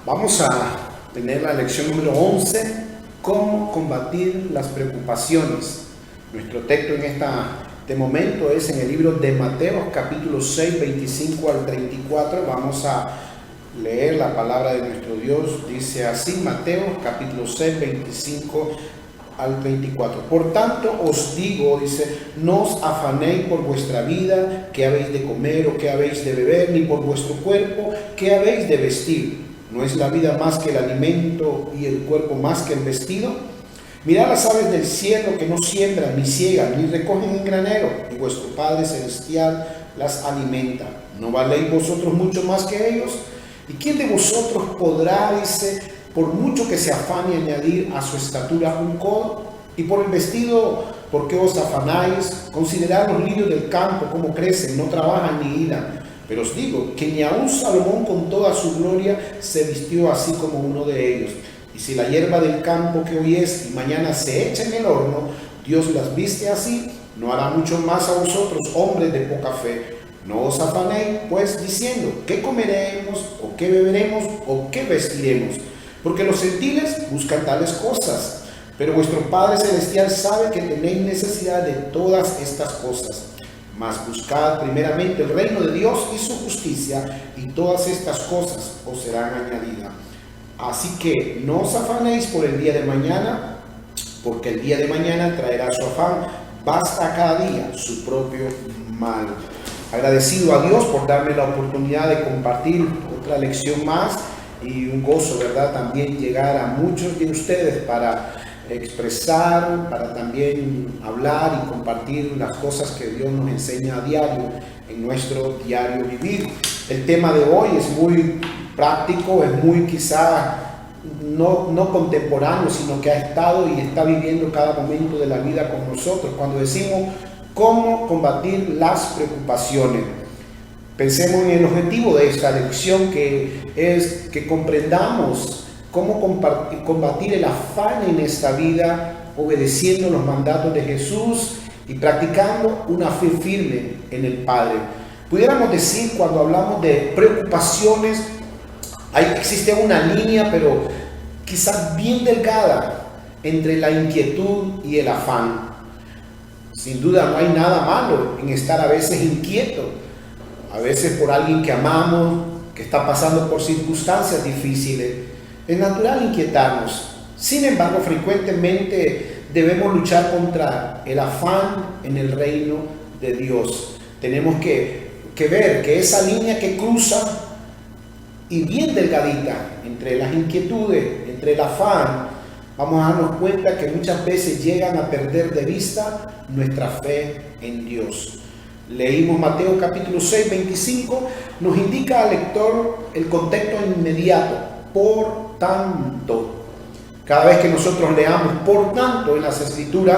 Vamos a tener la lección número 11, cómo combatir las preocupaciones. Nuestro texto en este momento es en el libro de Mateo, capítulo 6, 25 al 34. Vamos a leer la palabra de nuestro Dios. Dice así, Mateo, capítulo 6, 25 al 24. Por tanto os digo, dice, no os afanéis por vuestra vida, qué habéis de comer o qué habéis de beber, ni por vuestro cuerpo, qué habéis de vestir. ¿No es la vida más que el alimento y el cuerpo más que el vestido? Mirad las aves del cielo, que no siembran, ni ciegan, ni recogen en granero, y vuestro Padre Celestial las alimenta. ¿No valéis vosotros mucho más que ellos? ¿Y quién de vosotros podrá, dice, por mucho que se afane, añadir a su estatura un codo? Y por el vestido, ¿por qué os afanáis? Considerad los lirios del campo, cómo crecen, no trabajan ni hilan. Pero os digo que ni aun Salomón con toda su gloria se vistió así como uno de ellos. Y si la hierba del campo que hoy es y mañana se echa en el horno, Dios las viste así, ¿no hará mucho más a vosotros, hombres de poca fe? No os afanéis, pues, diciendo, ¿qué comeremos, o qué beberemos, o qué vestiremos? Porque los gentiles buscan tales cosas, pero vuestro Padre Celestial sabe que tenéis necesidad de todas estas cosas. Mas buscad primeramente el reino de Dios y su justicia, y todas estas cosas os serán añadidas. Así que no os afanéis por el día de mañana, porque el día de mañana traerá su afán. Basta cada día su propio mal. Agradecido a Dios por darme la oportunidad de compartir otra lección más, y un gozo, ¿verdad?, también llegar a muchos de ustedes para expresar, para también hablar y compartir las cosas que Dios nos enseña a diario en nuestro diario vivir. El tema de hoy es muy práctico, es muy quizá no contemporáneo, sino que ha estado y está viviendo cada momento de la vida con nosotros. Cuando decimos cómo combatir las preocupaciones, pensemos en el objetivo de esta lección, que es que comprendamos cómo combatir el afán en esta vida, obedeciendo los mandatos de Jesús y practicando una fe firme en el Padre. Pudiéramos decir, cuando hablamos de preocupaciones, existe una línea, pero quizás bien delgada, entre la inquietud y el afán. Sin duda no hay nada malo en estar a veces inquieto, a veces por alguien que amamos, que está pasando por circunstancias difíciles. Es natural inquietarnos. Sin embargo, frecuentemente debemos luchar contra el afán en el reino de Dios. Tenemos que ver que esa línea que cruza, y bien delgadita, entre las inquietudes, entre el afán, vamos a darnos cuenta que muchas veces llegan a perder de vista nuestra fe en Dios. Leímos Mateo capítulo 6, 25, nos indica al lector el contexto inmediato, por tanto. Cada vez que nosotros leamos por tanto en las escrituras,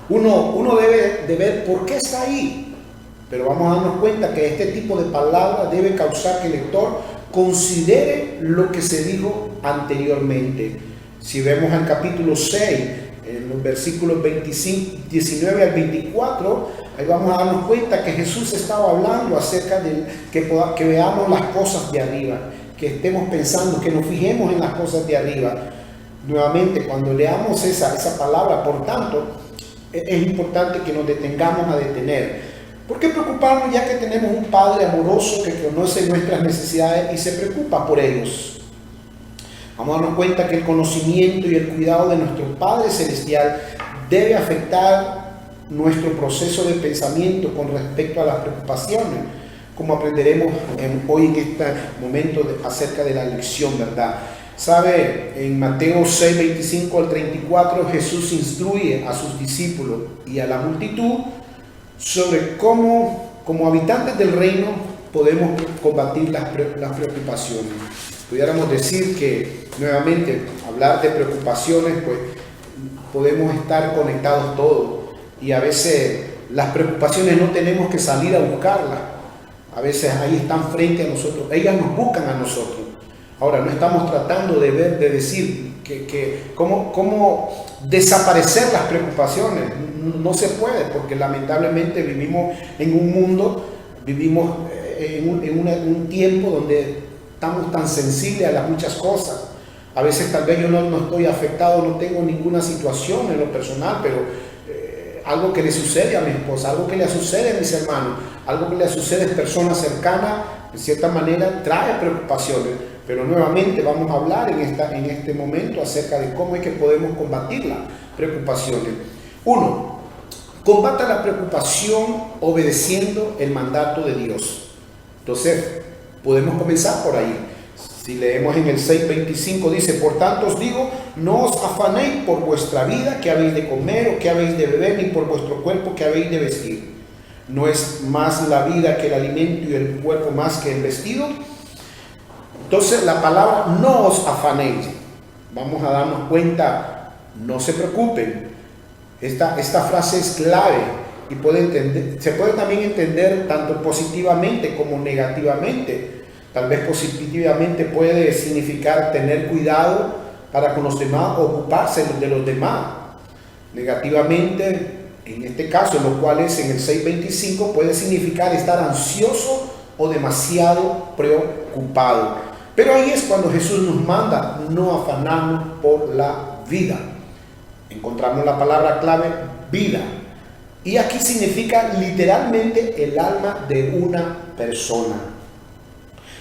uno debe de ver por qué está ahí. Pero vamos a darnos cuenta que este tipo de palabra debe causar que el lector considere lo que se dijo anteriormente. Si vemos al capítulo 6, en los versículos 19 al 24, ahí vamos a darnos cuenta que Jesús estaba hablando acerca de que veamos las cosas de arriba, que estemos pensando, que nos fijemos en las cosas de arriba. Nuevamente, cuando leamos esa palabra, por tanto, es importante que nos detengamos a detener. ¿Por qué preocuparnos, ya que tenemos un Padre amoroso que conoce nuestras necesidades y se preocupa por ellos? Vamos a darnos cuenta que el conocimiento y el cuidado de nuestro Padre Celestial debe afectar nuestro proceso de pensamiento con respecto a las preocupaciones, como aprenderemos hoy en este momento acerca de la lección, ¿verdad? Sabe, en Mateo 6, 25 al 34, Jesús instruye a sus discípulos y a la multitud sobre cómo, como habitantes del reino, podemos combatir las preocupaciones. Pudiéramos decir que, nuevamente, hablar de preocupaciones, pues podemos estar conectados todos, y a veces las preocupaciones no tenemos que salir a buscarlas. A veces ahí están frente a nosotros, ellas nos buscan a nosotros. Ahora, no estamos tratando de decir cómo desaparecer las preocupaciones. No se puede, porque lamentablemente vivimos en un mundo, vivimos en un tiempo donde estamos tan sensibles a las muchas cosas. A veces tal vez yo no estoy afectado, no tengo ninguna situación en lo personal, pero algo que le sucede a mi esposa, algo que le sucede a mis hermanos, algo que le sucede a personas cercanas, de cierta manera trae preocupaciones. Pero nuevamente vamos a hablar en este momento acerca de cómo es que podemos combatir las preocupaciones. 1. Combata la preocupación obedeciendo el mandato de Dios. Entonces, podemos comenzar por ahí. Si leemos en el 6:25 dice: por tanto os digo, no os afanéis por vuestra vida, que habéis de comer o que habéis de beber, ni por vuestro cuerpo, que habéis de vestir. ¿No es más la vida que el alimento y el cuerpo más que el vestido? Entonces la palabra no os afanéis, vamos a darnos cuenta, no se preocupen. Esta frase es clave y se puede también entender tanto positivamente como negativamente. Tal vez positivamente puede significar tener cuidado para con los demás, ocuparse de los demás. Negativamente, en este caso, en lo cual es en el 6:25, puede significar estar ansioso o demasiado preocupado. Pero ahí es cuando Jesús nos manda no afanarnos por la vida. Encontramos la palabra clave, vida. Y aquí significa literalmente el alma de una persona.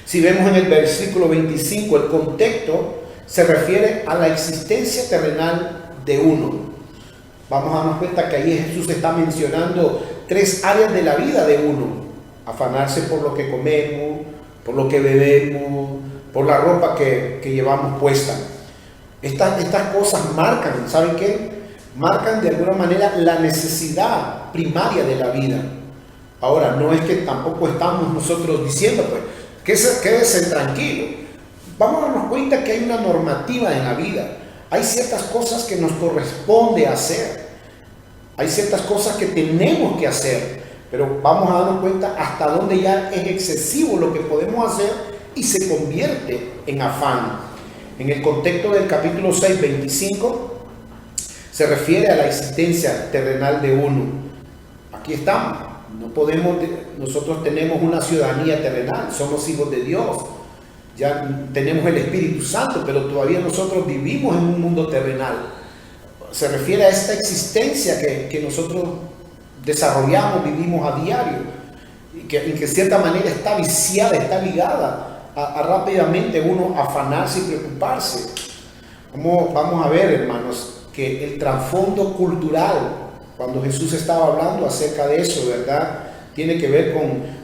Si vemos en el versículo 25, el contexto se refiere a la existencia terrenal de uno. Vamos a darnos cuenta que ahí Jesús está mencionando 3 áreas de la vida de uno: afanarse por lo que comemos, por lo que bebemos, por la ropa que llevamos puesta. Estas cosas marcan, ¿saben qué? Marcan de alguna manera la necesidad primaria de la vida. Ahora, no es que tampoco estamos nosotros diciendo, pues, quédese tranquilo. Vamos a darnos cuenta que hay una normativa en la vida. Hay ciertas cosas que nos corresponde hacer. Hay ciertas cosas que tenemos que hacer. Pero vamos a darnos cuenta hasta dónde ya es excesivo lo que podemos hacer y se convierte en afán. En el contexto del capítulo 6:25 se refiere a la existencia terrenal de uno. Aquí estamos. Nosotros tenemos una ciudadanía terrenal, somos hijos de Dios, ya tenemos el Espíritu Santo, pero todavía nosotros vivimos en un mundo terrenal. Se refiere a esta existencia que nosotros desarrollamos, vivimos a diario, y que en cierta manera está viciada, está ligada a rápidamente uno afanarse y preocuparse. Vamos a ver, hermanos, que el trasfondo cultural, cuando Jesús estaba hablando acerca de eso, ¿verdad?, tiene que ver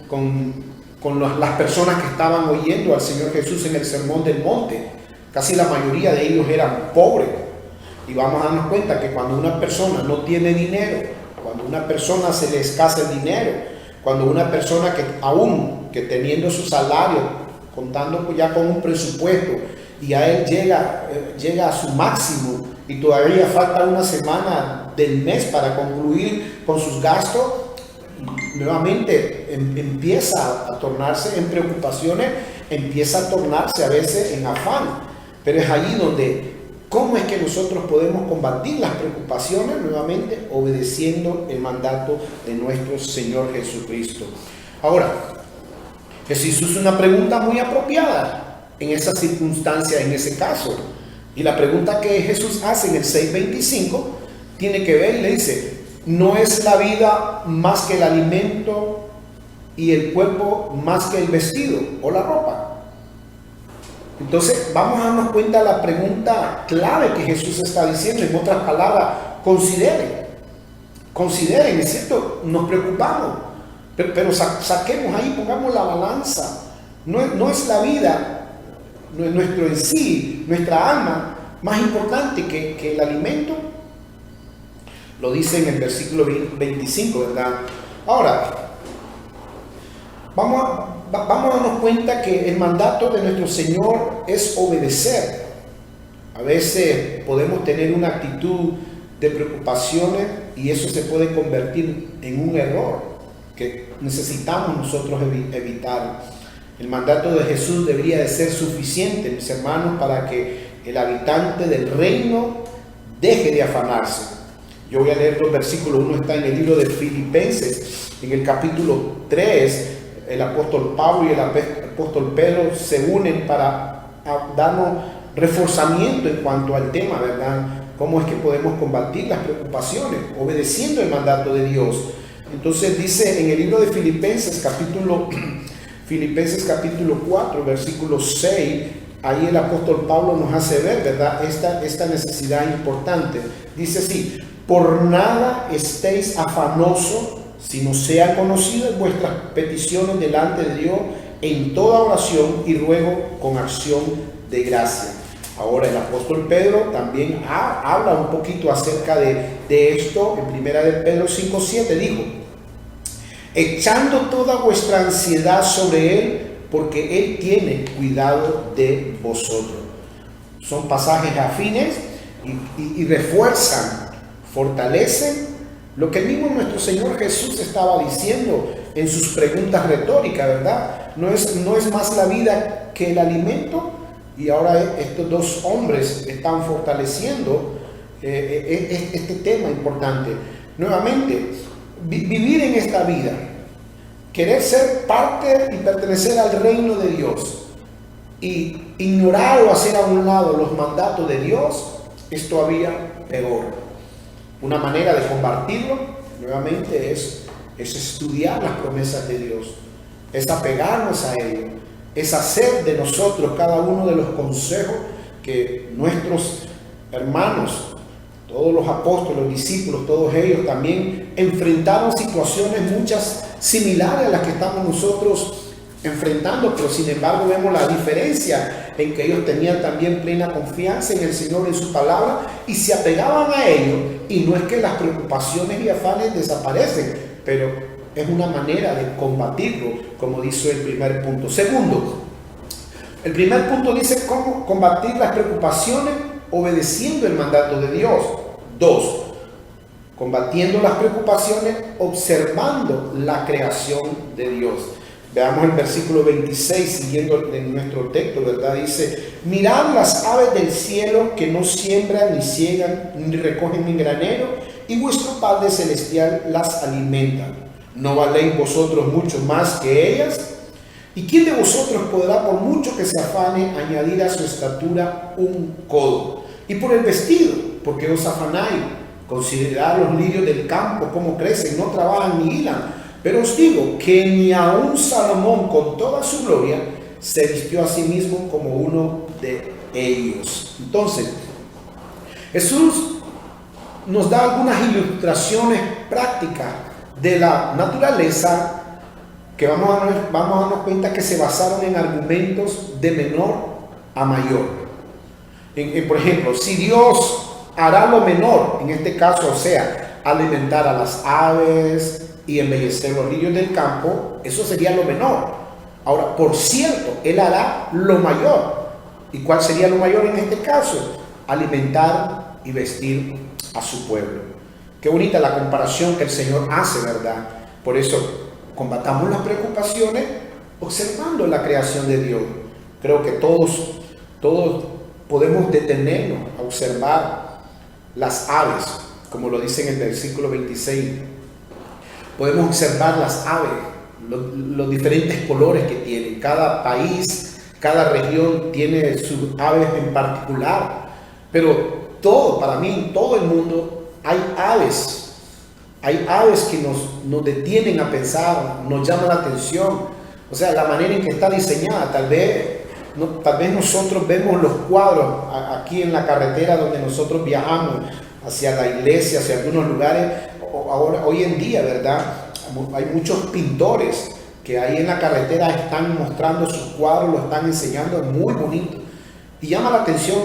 con las personas que estaban oyendo al Señor Jesús en el Sermón del Monte. Casi la mayoría de ellos eran pobres. Y vamos a darnos cuenta que cuando una persona no tiene dinero, cuando una persona se le escasa el dinero, cuando una persona que teniendo su salario, contando ya con un presupuesto, y a él llega a su máximo y todavía falta una semana del mes para concluir con sus gastos, nuevamente empieza a tornarse en preocupaciones, empieza a tornarse a veces en afán. Pero es allí donde, ¿cómo es que nosotros podemos combatir las preocupaciones? Nuevamente obedeciendo el mandato de nuestro Señor Jesucristo. Ahora, Jesús hizo una pregunta muy apropiada en esa circunstancia, en ese caso. Y la pregunta que Jesús hace en el 6:25 tiene que ver y le dice: ¿no es la vida más que el alimento y el cuerpo más que el vestido o la ropa? Entonces vamos a darnos cuenta de la pregunta clave que Jesús está diciendo. En otras palabras, consideren, es cierto, nos preocupamos, pero saquemos ahí, pongamos la balanza. No es la vida, no es nuestro en sí, nuestra alma, más importante que el alimento. Lo dice en el versículo 25, ¿verdad? Ahora, vamos a darnos cuenta que el mandato de nuestro Señor es obedecer. A veces podemos tener una actitud de preocupaciones y eso se puede convertir en un error que necesitamos nosotros evitar. El mandato de Jesús debería de ser suficiente, mis hermanos, para que el habitante del reino deje de afanarse. Yo voy a leer los versículos. Uno está en el libro de Filipenses, en el capítulo 3, el apóstol Pablo y el apóstol Pedro se unen para darnos reforzamiento en cuanto al tema, ¿verdad? ¿Cómo es que podemos combatir las preocupaciones? Obedeciendo el mandato de Dios. Entonces dice en el libro de Filipenses capítulo 4, versículo 6, ahí el apóstol Pablo nos hace ver, ¿verdad?, esta necesidad importante. Dice así: por nada estéis afanosos, sino sean conocidas vuestras peticiones delante de Dios en toda oración y ruego con acción de gracia. Ahora el apóstol Pedro también habla un poquito acerca de esto. En primera de Pedro 5:7 dijo: echando toda vuestra ansiedad sobre Él, porque Él tiene cuidado de vosotros. Son pasajes afines y refuerzan, fortalecen lo que mismo nuestro Señor Jesús estaba diciendo en sus preguntas retóricas, ¿verdad? No es más la vida que el alimento. Y ahora estos dos hombres están fortaleciendo este tema importante. Nuevamente, vivir en esta vida, querer ser parte y pertenecer al reino de Dios y ignorar o hacer a un lado los mandatos de Dios es todavía peor. Una manera de combatirlo, nuevamente, es estudiar las promesas de Dios, es apegarnos a ello, es hacer de nosotros cada uno de los consejos que nuestros hermanos, todos los apóstoles, los discípulos, todos ellos también enfrentaron situaciones muchas similares a las que estamos nosotros enfrentando, pero sin embargo vemos la diferencia en que ellos tenían también plena confianza en el Señor, en su palabra, y se apegaban a ello. Y no es que las preocupaciones y afanes desaparecen, pero es una manera de combatirlo, como dice el primer punto. Segundo, el primer punto dice cómo combatir las preocupaciones obedeciendo el mandato de Dios. 2, combatiendo las preocupaciones observando la creación de Dios. Veamos el versículo 26, siguiendo en nuestro texto, ¿verdad? Dice: mirad las aves del cielo, que no siembran, ni ciegan, ni recogen en granero, y vuestro Padre Celestial las alimenta. ¿No valéis vosotros mucho más que ellas? ¿Y quién de vosotros podrá, por mucho que se afane, añadir a su estatura un codo? Y por el vestido, ¿por qué os afanáis? Considerad los lirios del campo, cómo crecen, no trabajan ni hilan. Pero os digo que ni aun Salomón, con toda su gloria, se vistió a sí mismo como uno de ellos. Entonces, Jesús nos da algunas ilustraciones prácticas de la naturaleza que vamos a darnos cuenta que se basaron en argumentos de menor a mayor. Por ejemplo, si Dios hará lo menor, en este caso, o sea, alimentar a las aves y embellecer los lirios del campo, eso sería lo menor. Ahora, por cierto, Él hará lo mayor. ¿Y cuál sería lo mayor en este caso? Alimentar y vestir a su pueblo. Qué bonita la comparación que el Señor hace, ¿verdad? Por eso combatamos las preocupaciones observando la creación de Dios. Creo que todos podemos detenernos a observar las aves, como lo dice en el versículo 26. Podemos observar las aves, los diferentes colores que tienen. Cada país, cada región tiene sus aves en particular. Pero para mí, en todo el mundo hay aves. Hay aves que nos detienen a pensar, nos llaman la atención. O sea, la manera en que está diseñada. Tal vez nosotros vemos los cuadros aquí en la carretera donde nosotros viajamos hacia la iglesia, hacia algunos lugares. Hoy en día, ¿verdad? Hay muchos pintores que ahí en la carretera están mostrando sus cuadros, lo están enseñando, es muy bonito. Y llama la atención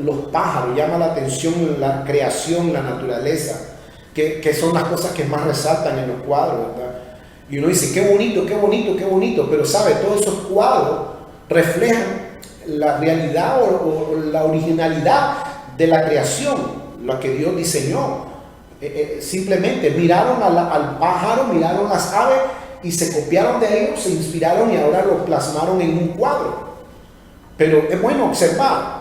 los pájaros, llama la atención la creación, la naturaleza, que son las cosas que más resaltan en los cuadros, ¿verdad? Y uno dice, qué bonito, qué bonito, qué bonito, pero sabe, todos esos cuadros reflejan la realidad o la originalidad de la creación, la que Dios diseñó. Simplemente miraron al pájaro, miraron las aves y se copiaron de ellos, se inspiraron y ahora lo plasmaron en un cuadro. Pero es bueno observar.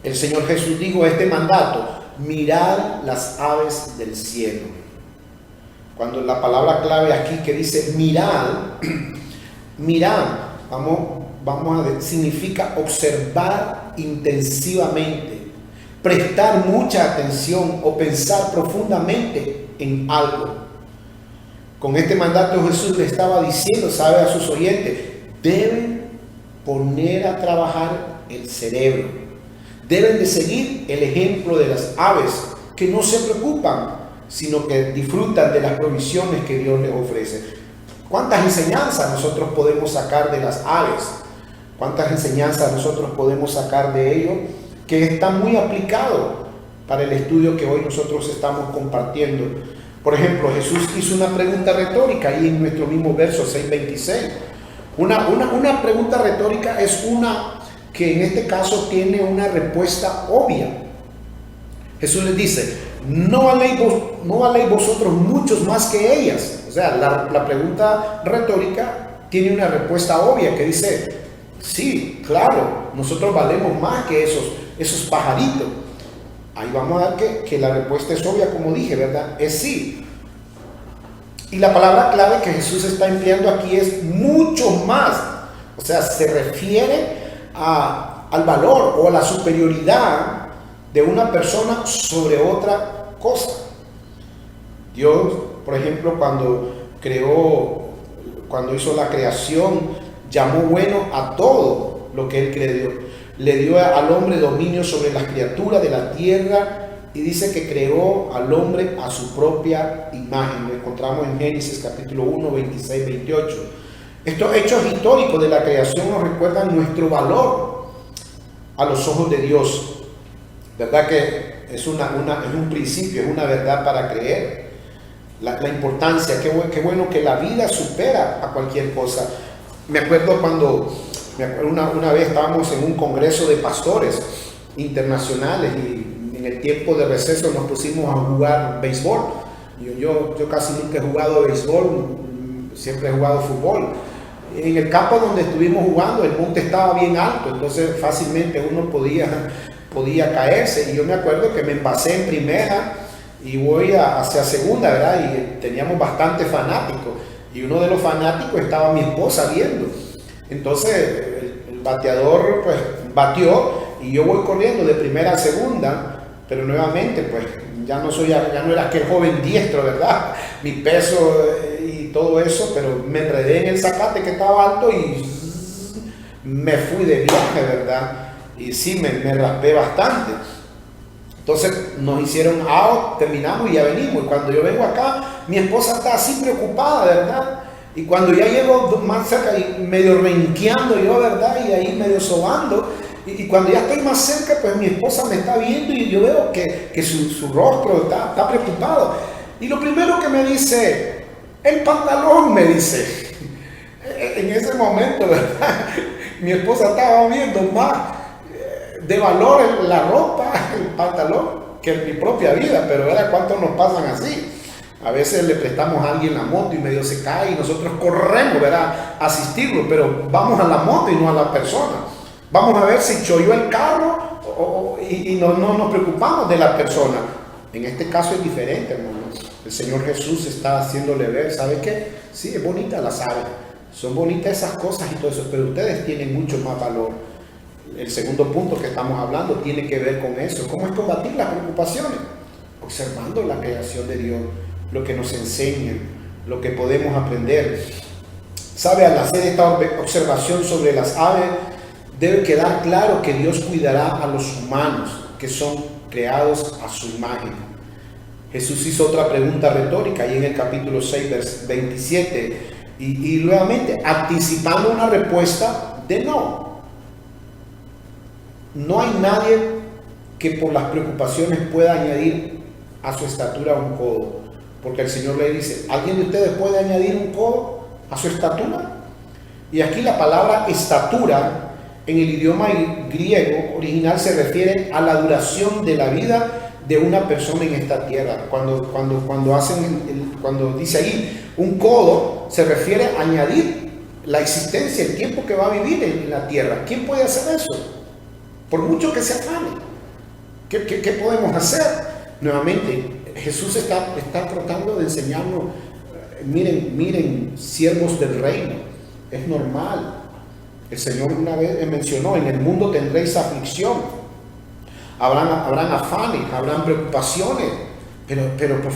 El Señor Jesús dijo este mandato: mirad las aves del cielo. Cuando la palabra clave aquí que dice mirad, significa observar intensivamente, prestar mucha atención o pensar profundamente en algo. Con este mandato Jesús le estaba diciendo, sabe, a sus oyentes, deben poner a trabajar el cerebro. Deben de seguir el ejemplo de las aves, que no se preocupan, sino que disfrutan de las provisiones que Dios les ofrece. ¿Cuántas enseñanzas nosotros podemos sacar de las aves? ¿Cuántas enseñanzas nosotros podemos sacar de ello? Que está muy aplicado para el estudio que hoy nosotros estamos compartiendo. Por ejemplo, Jesús hizo una pregunta retórica ahí en nuestro mismo verso 6:26. Una pregunta retórica es una que en este caso tiene una respuesta obvia. Jesús les dice, ¿no valéis vosotros muchos más que ellas? O sea, la pregunta retórica tiene una respuesta obvia que dice, sí, claro, nosotros valemos más que esos pajaritos. Ahí vamos a ver que la respuesta es obvia, como dije, ¿verdad? Es sí. Y la palabra clave que Jesús está empleando aquí es mucho más. O sea, se refiere al valor o a la superioridad de una persona sobre otra cosa. Dios, por ejemplo, cuando hizo la creación, llamó bueno a todo lo que Él creó. Le dio al hombre dominio sobre las criaturas de la tierra y dice que creó al hombre a su propia imagen. Lo encontramos en Génesis capítulo 1, 26, 28. Estos hechos históricos de la creación nos recuerdan nuestro valor a los ojos de Dios. ¿Verdad que es un principio, es una verdad para creer? La importancia, qué bueno que la vida supera a cualquier cosa. Me acuerdo una vez estábamos en un congreso de pastores internacionales y en el tiempo de receso nos pusimos a jugar béisbol. Yo casi nunca he jugado béisbol, siempre he jugado fútbol. En el campo donde estuvimos jugando, el monte estaba bien alto, entonces fácilmente uno podía caerse. Y yo me acuerdo que me pasé en primera y voy hacia segunda, ¿verdad? Y teníamos bastantes fanáticos. Y uno de los fanáticos estaba mi esposa viendo. Entonces el bateador pues batió y yo voy corriendo de primera a segunda, pero nuevamente pues ya no era aquel joven diestro, ¿verdad? Mi peso y todo eso, pero me enredé en el zacate que estaba alto y me fui de viaje, ¿verdad? Y sí, me raspé bastante. Entonces nos hicieron out, terminamos y ya venimos. Y cuando yo vengo acá, mi esposa está así preocupada, ¿verdad? Y cuando ya llego más cerca y medio renqueando yo, ¿verdad? Y ahí medio sobando. Y cuando ya estoy más cerca, pues mi esposa me está viendo y yo veo que su rostro está preocupado. Y lo primero que me dice, el pantalón, me dice. En ese momento, ¿verdad? Mi esposa estaba viendo más de valor la ropa, el pantalón, que mi propia vida. Pero ¿verdad? ¿Cuántos nos pasan así? A veces le prestamos a alguien la moto y medio se cae y nosotros corremos, ¿verdad?, a asistirlo, pero vamos a la moto y no a la persona. Vamos a ver si cholló el carro y no nos preocupamos de la persona. En este caso es diferente, hermano. El Señor Jesús está haciéndole ver, ¿sabe qué? Sí, es bonita la aves, son bonitas esas cosas y todo eso, pero ustedes tienen mucho más valor. El segundo punto que estamos hablando tiene que ver con eso. ¿Cómo es combatir las preocupaciones? Observando la creación de Dios, lo que nos enseña, lo que podemos aprender. ¿Sabe? Al hacer esta observación sobre las aves, debe quedar claro que Dios cuidará a los humanos que son creados a su imagen. Jesús hizo otra pregunta retórica ahí en el capítulo 6, verso 27, y nuevamente anticipando una respuesta de no. No hay nadie que por las preocupaciones pueda añadir a su estatura un codo, porque el Señor le dice, ¿alguien de ustedes puede añadir un codo a su estatura? Y aquí la palabra estatura en el idioma griego original se refiere a la duración de la vida de una persona en esta tierra. Cuando dice ahí un codo, se refiere a añadir la existencia, el tiempo que va a vivir en la tierra. ¿Quién puede hacer eso? Por mucho que se afane. ¿Qué podemos hacer? Nuevamente, Jesús está tratando de enseñarnos, miren, siervos del reino, es normal El Señor una vez mencionó, en el mundo tendréis aflicción, habrán afanes, habrán preocupaciones, pero por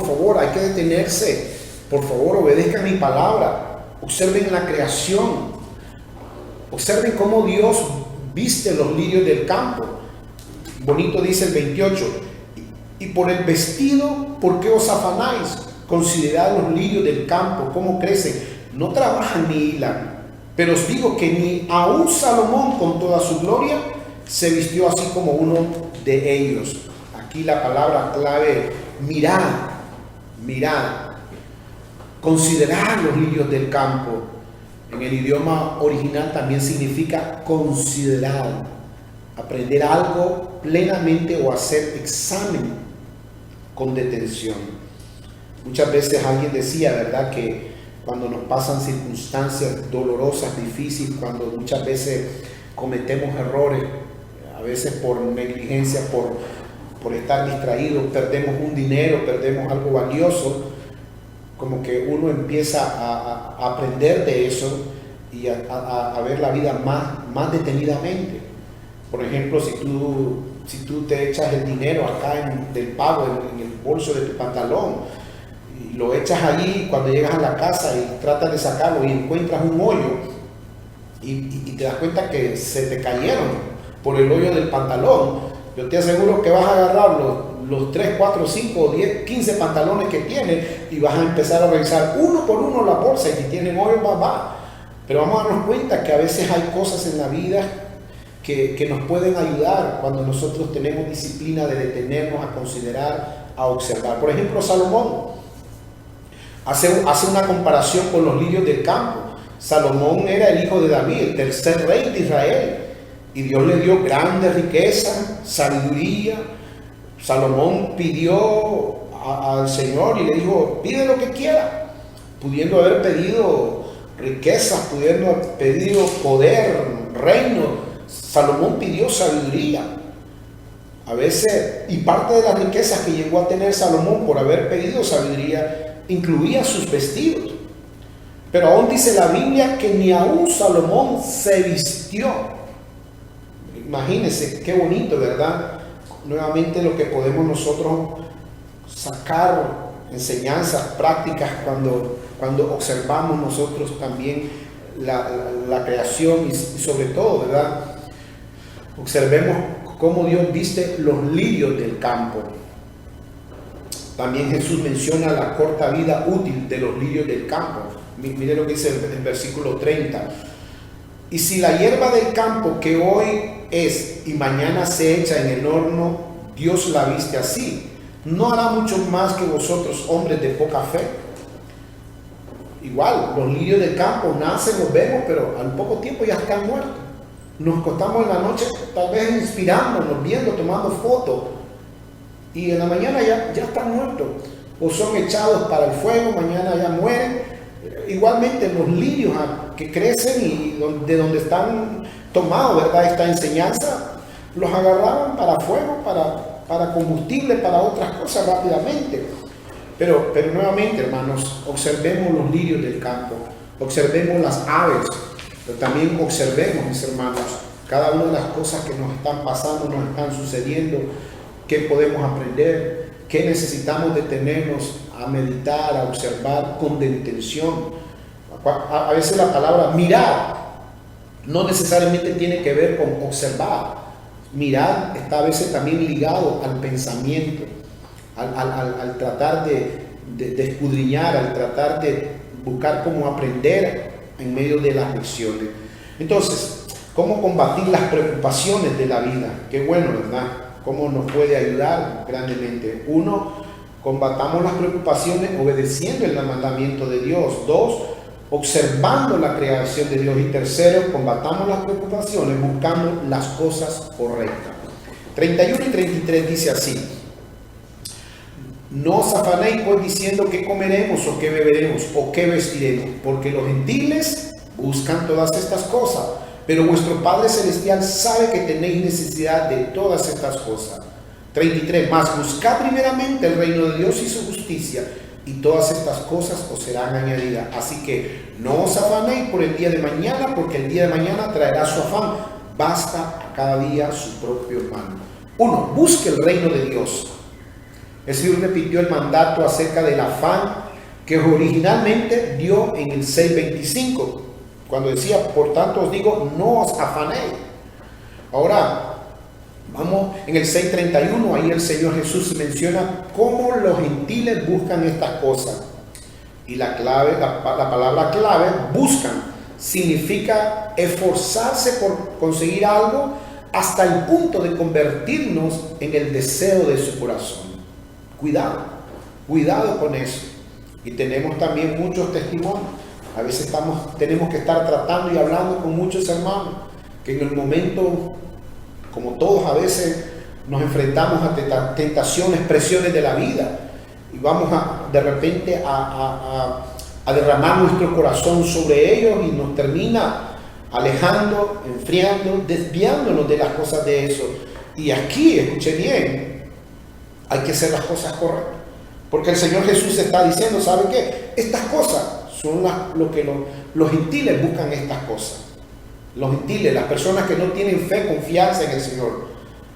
favor, hay que detenerse. Por favor, obedezcan mi palabra. Observen la creación. Observen cómo Dios viste los lirios del campo. Bonito dice el 28. Y por el vestido, ¿por qué os afanáis? Considerad los lirios del campo, cómo crecen. No trabajan ni hilan. Pero os digo que ni aun Salomón con toda su gloria se vistió así como uno de ellos. Aquí la palabra clave, mirad. Considerad los lirios del campo. En el idioma original también significa considerar, aprender algo plenamente o hacer examen con detención. Muchas veces alguien decía, ¿verdad?, que cuando nos pasan circunstancias dolorosas, difíciles, cuando muchas veces cometemos errores, a veces por negligencia, por estar distraídos, perdemos un dinero, perdemos algo valioso, como que uno empieza a aprender de eso y a ver la vida más detenidamente. Por ejemplo, si tú te echas el dinero acá del pago en el bolso de tu pantalón, y lo echas allí, cuando llegas a la casa y tratas de sacarlo y encuentras un hoyo y te das cuenta que se te cayeron por el hoyo del pantalón, yo te aseguro que vas a agarrar los 3, 4, 5, 10, 15 pantalones que tienes y vas a empezar a revisar uno por uno la bolsa, y si tienen hoyo va. Pero vamos a darnos cuenta que a veces hay cosas en la vida que nos pueden ayudar cuando nosotros tenemos disciplina de detenernos a considerar, a observar. Por ejemplo, Salomón hace una comparación con los lirios del campo. Salomón era el hijo de David, el tercer rey de Israel, y Dios le dio grande riqueza, sabiduría. Salomón pidió al Señor y le dijo, pide lo que quiera, pudiendo haber pedido riquezas, pudiendo haber pedido poder, reino. Salomón pidió sabiduría. A veces, y parte de las riquezas que llegó a tener Salomón por haber pedido sabiduría, incluía sus vestidos. Pero aún dice la Biblia que ni aún Salomón se vistió. Imagínense qué bonito, ¿verdad? Nuevamente lo que podemos nosotros sacar, enseñanzas prácticas, cuando observamos nosotros también la creación y sobre todo, ¿verdad? Observemos cómo Dios viste los lirios del campo. También Jesús menciona la corta vida útil de los lirios del campo. Mire lo que dice el versículo 30. Y si la hierba del campo que hoy es y mañana se echa en el horno, Dios la viste así, ¿no hará mucho más que vosotros, hombres de poca fe? Igual, los lirios del campo nacen, los vemos, pero al poco tiempo ya están muertos. Nos acostamos en la noche tal vez inspirándonos, viendo, tomando fotos, y en la mañana ya están muertos, o son echados para el fuego, mañana ya mueren. Igualmente los lirios que crecen y de donde están tomados, ¿verdad?, esta enseñanza, los agarraban para fuego, para combustible, para otras cosas rápidamente. Pero nuevamente, hermanos, observemos los lirios del campo, observemos las aves, pero también observemos, mis hermanos, cada una de las cosas que nos están pasando, nos están sucediendo, qué podemos aprender, qué necesitamos detenernos a meditar, a observar con detención. A veces la palabra mirar no necesariamente tiene que ver con observar. Mirar está a veces también ligado al pensamiento, al tratar de escudriñar, al tratar de buscar cómo aprender en medio de las lecciones. Entonces, ¿cómo combatir las preocupaciones de la vida? Qué bueno, ¿verdad? ¿Cómo nos puede ayudar grandemente? 1, combatamos las preocupaciones obedeciendo el mandamiento de Dios. 2, observando la creación de Dios. Y 3, combatamos las preocupaciones buscando las cosas correctas. 31 y 33 dice así: no os afanéis pues diciendo qué comeremos o qué beberemos o qué vestiremos, porque los gentiles buscan todas estas cosas, pero vuestro Padre Celestial sabe que tenéis necesidad de todas estas cosas. 33, mas buscad primeramente el reino de Dios y su justicia, y todas estas cosas os serán añadidas. Así que no os afanéis por el día de mañana, porque el día de mañana traerá su afán. Basta a cada día su propio mal. 1. Busque el reino de Dios. El Señor repitió el mandato acerca del afán que originalmente dio en el 6:25, cuando decía, por tanto os digo, no os afanéis. Ahora, vamos en el 6:31, ahí el Señor Jesús menciona cómo los gentiles buscan estas cosas. Y la palabra clave, buscan, significa esforzarse por conseguir algo hasta el punto de convertirnos en el deseo de su corazón. Cuidado con eso. Y tenemos también muchos testimonios. A veces tenemos que estar tratando y hablando con muchos hermanos que en el momento, como todos a veces, nos enfrentamos a tentaciones, presiones de la vida, y vamos de repente a derramar nuestro corazón sobre ellos, y nos termina alejando, enfriando, desviándonos de las cosas de eso. Y aquí, escuche bien, hay que hacer las cosas correctas, porque el Señor Jesús está diciendo, ¿sabe qué? Estas cosas son lo que los gentiles buscan, estas cosas. Los gentiles, las personas que no tienen fe, confianza en el Señor,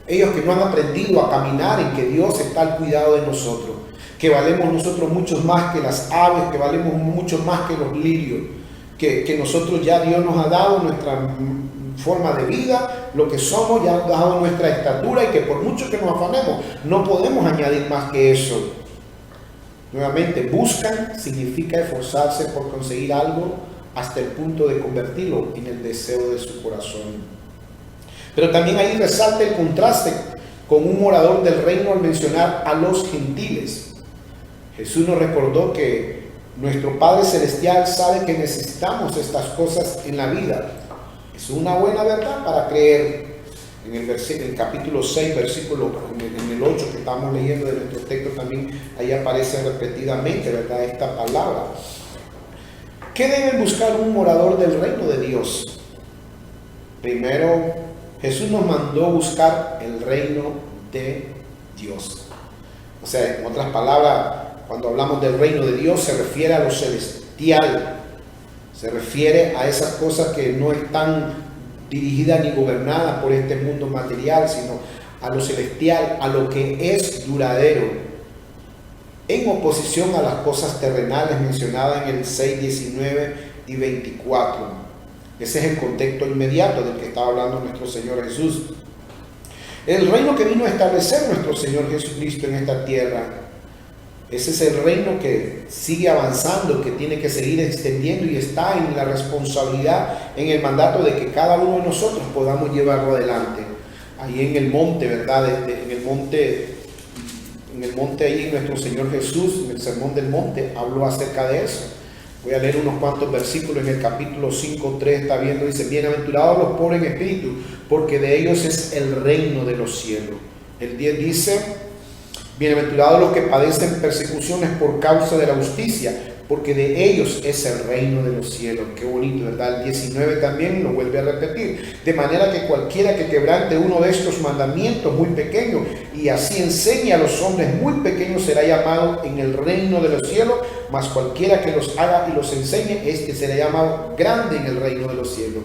ellos que no han aprendido a caminar en que Dios está al cuidado de nosotros, que valemos nosotros mucho más que las aves, que valemos mucho más que los lirios, que nosotros ya Dios nos ha dado nuestra forma de vida, lo que somos, ya nos ha dado nuestra estatura, y que por mucho que nos afanemos, no podemos añadir más que eso. Nuevamente, buscan significa esforzarse por conseguir algo hasta el punto de convertirlo en el deseo de su corazón. Pero también ahí resalta el contraste con un morador del reino al mencionar a los gentiles. Jesús nos recordó que nuestro Padre Celestial sabe que necesitamos estas cosas en la vida. Es una buena verdad para creer. En el capítulo 6, versículo, en el 8 que estamos leyendo de nuestro texto, también ahí aparece repetidamente, ¿verdad?, esta palabra. ¿Qué debe buscar un morador del reino de Dios? Primero, Jesús nos mandó buscar el reino de Dios. O sea, en otras palabras, cuando hablamos del reino de Dios, se refiere a lo celestial. Se refiere a esas cosas que no están dirigidas ni gobernadas por este mundo material, sino a lo celestial, a lo que es duradero, en oposición a las cosas terrenales mencionadas en el 6, 19 y 24. Ese es el contexto inmediato del que estaba hablando nuestro Señor Jesús. El reino que vino a establecer nuestro Señor Jesucristo en esta tierra, ese es el reino que sigue avanzando, que tiene que seguir extendiendo, y está en la responsabilidad, en el mandato de que cada uno de nosotros podamos llevarlo adelante. Ahí en el monte, ¿verdad? En el monte ahí nuestro Señor Jesús, en el Sermón del Monte, habló acerca de eso. Voy a leer unos cuantos versículos en el capítulo 5:3, está viendo, dice: bienaventurados los pobres en espíritu, porque de ellos es el reino de los cielos. El 10 dice: bienaventurados los que padecen persecuciones por causa de la justicia, porque de ellos es el reino de los cielos. Qué bonito, ¿verdad? El 19 también lo vuelve a repetir: de manera que cualquiera que quebrante uno de estos mandamientos muy pequeños y así enseñe a los hombres muy pequeños será llamado en el reino de los cielos, mas cualquiera que los haga y los enseñe, este será llamado grande en el reino de los cielos.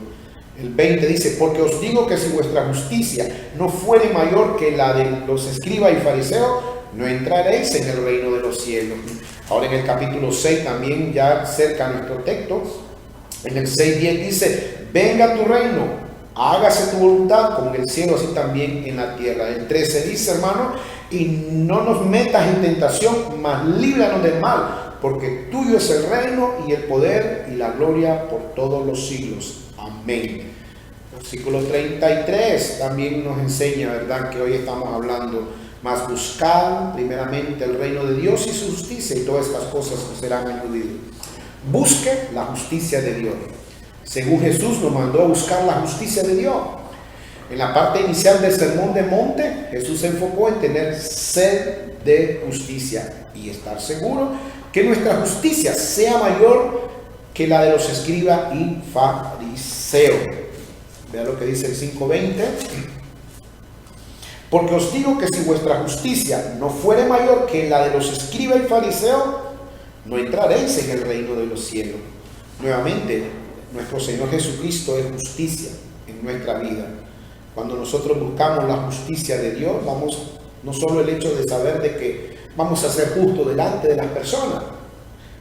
El 20 dice: porque os digo que si vuestra justicia no fuere mayor que la de los escribas y fariseos, no entraréis en el reino de los cielos. Ahora en el capítulo 6, también ya cerca a nuestro texto, en el 6:10 dice: venga tu reino, hágase tu voluntad como en el cielo, así también en la tierra. El 13 dice, hermano: y no nos metas en tentación, mas líbranos del mal, porque tuyo es el reino y el poder y la gloria por todos los siglos. Amén. Versículo 33 también nos enseña, ¿verdad?, que hoy estamos hablando: mas buscad primeramente el reino de Dios y su justicia, y todas estas cosas os serán añadidas. Busque la justicia de Dios. Según Jesús nos mandó a buscar la justicia de Dios. En la parte inicial del Sermón del Monte, Jesús se enfocó en tener sed de justicia y estar seguro que nuestra justicia sea mayor que la de los escribas y fariseos. Vea lo que dice el 5:20. Porque os digo que si vuestra justicia no fuere mayor que la de los escribas y fariseos, no entraréis en el reino de los cielos. Nuevamente, nuestro Señor Jesucristo es justicia en nuestra vida. Cuando nosotros buscamos la justicia de Dios, no solo el hecho de saber de que vamos a ser justos delante de las personas,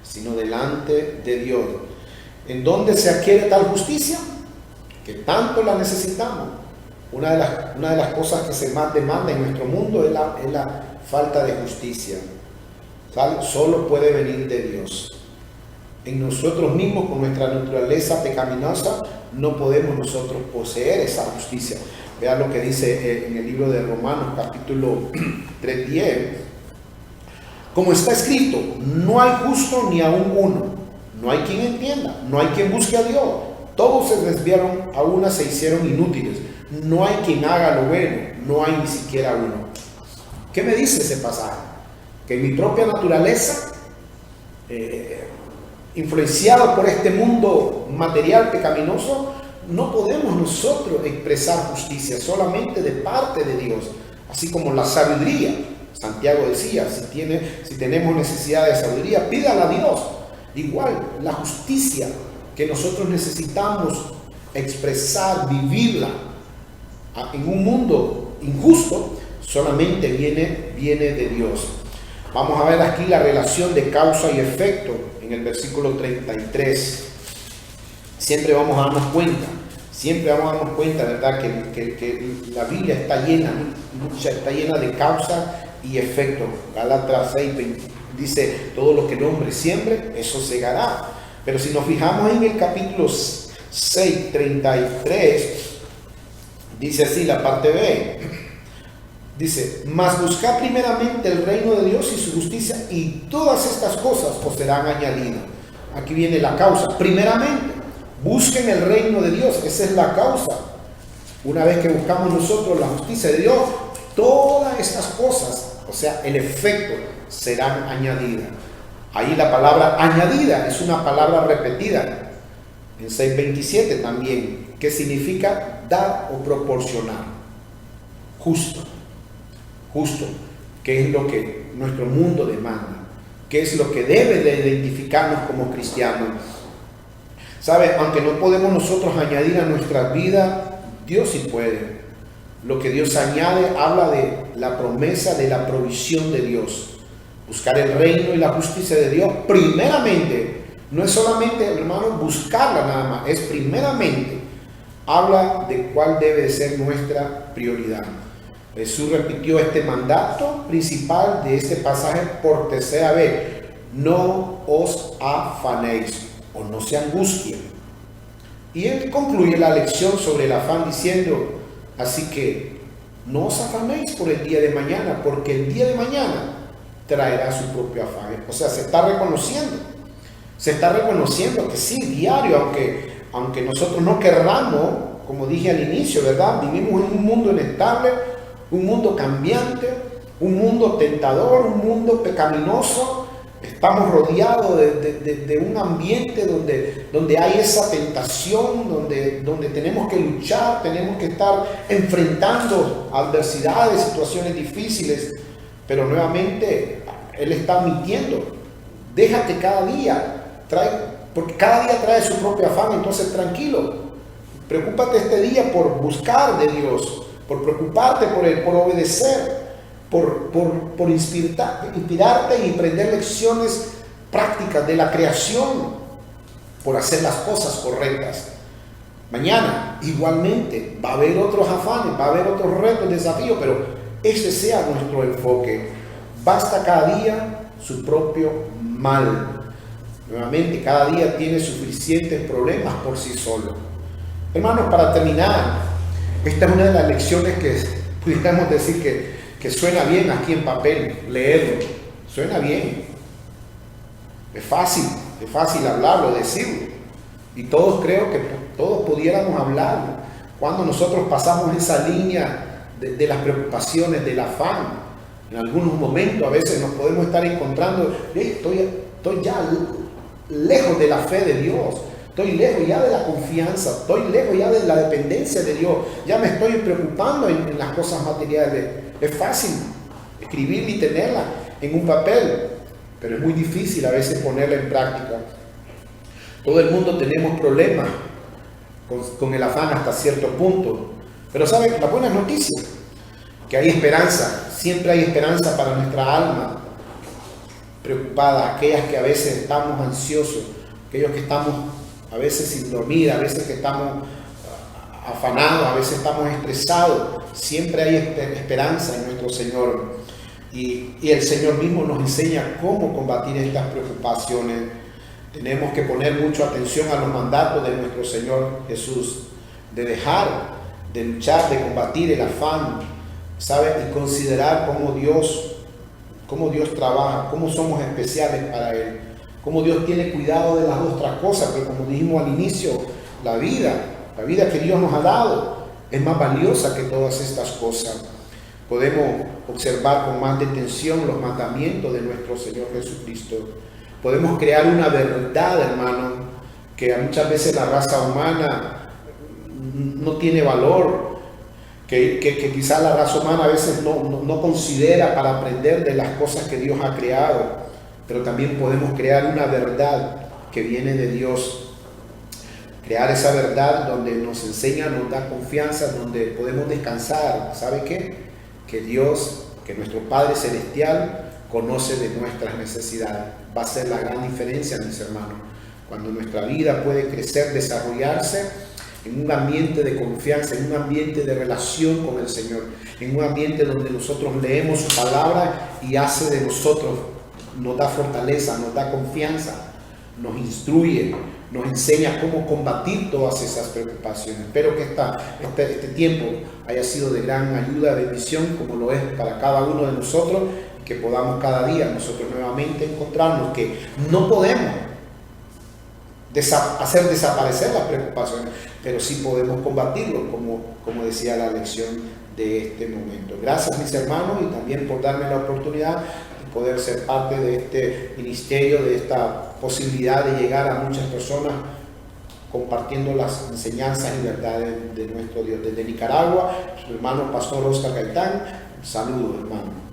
sino delante de Dios. ¿En dónde se adquiere tal justicia? Que tanto la necesitamos. Una de las cosas que se más demanda en nuestro mundo es la falta de justicia. ¿Sale? Solo puede venir de Dios. En nosotros mismos, con nuestra naturaleza pecaminosa, no podemos nosotros poseer esa justicia. Vean lo que dice en el libro de Romanos, capítulo 3:10. Como está escrito, no hay justo ni aun uno, no hay quien entienda, no hay quien busque a Dios. Todos se desviaron, a una se hicieron inútiles. No hay quien haga lo bueno, no hay ni siquiera uno. ¿Qué me dice ese pasaje? Que mi propia naturaleza, influenciado por este mundo material pecaminoso, no podemos nosotros expresar justicia, solamente de parte de Dios. Así como la sabiduría, Santiago decía, si tenemos necesidad de sabiduría, pídala a Dios. Igual, la justicia que nosotros necesitamos expresar, vivirla en un mundo injusto, solamente viene de Dios. Vamos a ver aquí la relación de causa y efecto en el versículo 33. Siempre vamos a darnos cuenta, ¿verdad? Que la Biblia está llena de causa y efecto. Gálatas 6:20 dice, todo lo que el hombre siembre, eso segará. Pero si nos fijamos en el capítulo 6:33, dice así la parte B. Dice, mas buscad primeramente el reino de Dios y su justicia, y todas estas cosas os serán añadidas. Aquí viene la causa. Primeramente, busquen el reino de Dios. Esa es la causa. Una vez que buscamos nosotros la justicia de Dios, todas estas cosas, o sea, el efecto, serán añadidas. Ahí la palabra añadida es una palabra repetida en 6:27 también, que significa dar o proporcionar. Justo, que es lo que nuestro mundo demanda, que es lo que debe de identificarnos como cristianos. ¿Sabe? Aunque no podemos nosotros añadir a nuestra vida, Dios sí puede. Lo que Dios añade habla de la promesa de la provisión de Dios. Buscar el reino y la justicia de Dios primeramente, no es solamente, hermano, buscarla nada más, es primeramente, habla de cuál debe de ser nuestra prioridad. Jesús repitió este mandato principal de este pasaje por tercera vez: no os afanéis o no se angustien. Y él concluye la lección sobre el afán diciendo, así que no os afanéis por el día de mañana, porque el día de mañana traerá su propio afán. O sea, se está reconociendo que sí, diario, aunque nosotros no querramos, como dije al inicio, ¿verdad? Vivimos en un mundo inestable, un mundo cambiante, un mundo tentador, un mundo pecaminoso. Estamos rodeados de un ambiente donde hay esa tentación, donde tenemos que luchar, tenemos que estar enfrentando adversidades, situaciones difíciles. Pero nuevamente, Él está admitiendo, déjate cada día, porque cada día trae su propio afán. Entonces tranquilo, preocúpate este día por buscar de Dios, por preocuparte por Él, por obedecer, por inspirarte y aprender lecciones prácticas de la creación, por hacer las cosas correctas. Mañana igualmente va a haber otros afanes, va a haber otros retos, desafíos, pero ese sea nuestro enfoque. Basta cada día su propio mal. Nuevamente, cada día tiene suficientes problemas por sí solo. Hermanos, para terminar, esta es una de las lecciones que pudiéramos decir que suena bien aquí en papel, leerlo. Suena bien. Es fácil hablarlo, decirlo. Y creo que todos pudiéramos hablarlo. Cuando nosotros pasamos esa línea de las preocupaciones, del afán, en algunos momentos a veces nos podemos estar encontrando, estoy ya lejos de la fe de Dios, estoy lejos ya de la confianza, estoy lejos ya de la dependencia de Dios, ya me estoy preocupando en las cosas materiales. Es fácil escribir y tenerla en un papel, pero es muy difícil a veces ponerla en práctica. Todo el mundo tenemos problemas con el afán hasta cierto punto, pero ¿saben? La buena noticia, que hay esperanza, siempre hay esperanza para nuestra alma preocupada, aquellas que a veces estamos ansiosos, aquellos que estamos a veces sin dormir, a veces que estamos afanados, a veces estamos estresados. Siempre hay esperanza en nuestro Señor, y el Señor mismo nos enseña cómo combatir estas preocupaciones. Tenemos que poner mucha atención a los mandatos de nuestro Señor Jesús, de dejar de luchar, de combatir el afán, ¿sabe? Y considerar cómo Dios trabaja, cómo somos especiales para Él, cómo Dios tiene cuidado de las otras cosas, que como dijimos al inicio, la vida que Dios nos ha dado es más valiosa que todas estas cosas. Podemos observar con más detención los mandamientos de nuestro Señor Jesucristo. Podemos crear una verdad, hermano, que muchas veces la raza humana no tiene valor, que quizás la raza humana a veces no considera para aprender de las cosas que Dios ha creado, pero también podemos crear una verdad que viene de Dios. Crear esa verdad donde nos enseña, nos da confianza, donde podemos descansar. ¿Sabe qué? Que Dios, que nuestro Padre Celestial conoce de nuestras necesidades. Va a ser la gran diferencia, mis hermanos, cuando nuestra vida puede crecer, desarrollarse en un ambiente de confianza, en un ambiente de relación con el Señor, en un ambiente donde nosotros leemos su palabra y hace de nosotros, nos da fortaleza, nos da confianza, nos instruye, nos enseña cómo combatir todas esas preocupaciones. Espero que este tiempo haya sido de gran ayuda, bendición, como lo es para cada uno de nosotros, y que podamos cada día nosotros nuevamente encontrarnos que no podemos hacer desaparecer las preocupaciones, pero sí podemos combatirlo, como decía la lección de este momento. Gracias, mis hermanos, y también por darme la oportunidad de poder ser parte de este ministerio, de esta posibilidad de llegar a muchas personas compartiendo las enseñanzas y verdades de nuestro Dios. Desde Nicaragua, su hermano Pastor Oscar Gaitán. Saludos, hermano.